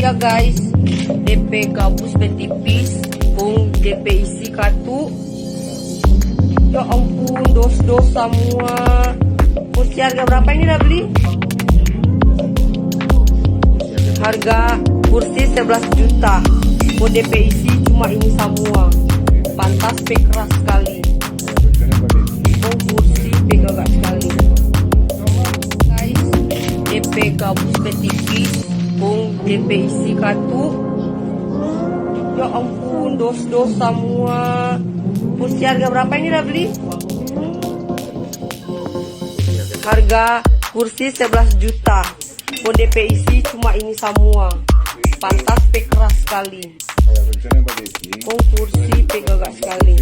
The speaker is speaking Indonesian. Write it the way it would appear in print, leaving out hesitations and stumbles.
ya guys, DP gabus betipis kung DP isi kartu. Ya ampun, dos semua. Kursi harga berapa ini dah beli? Harga kursi 11 juta. Kung DP isi cuma ini semua. Pantas pe keras sekali. Kung kursi pe gagak sekali. Guys, DP gabus betipis kung DP isi kartu. Ya ampun, dos semua. Kursi harga berapa ini dah beli? Harga kursi 11 juta. Kung DP isi cuma ini semua. Pantas pe keras sekali. Kung kursi pe gagak sekali.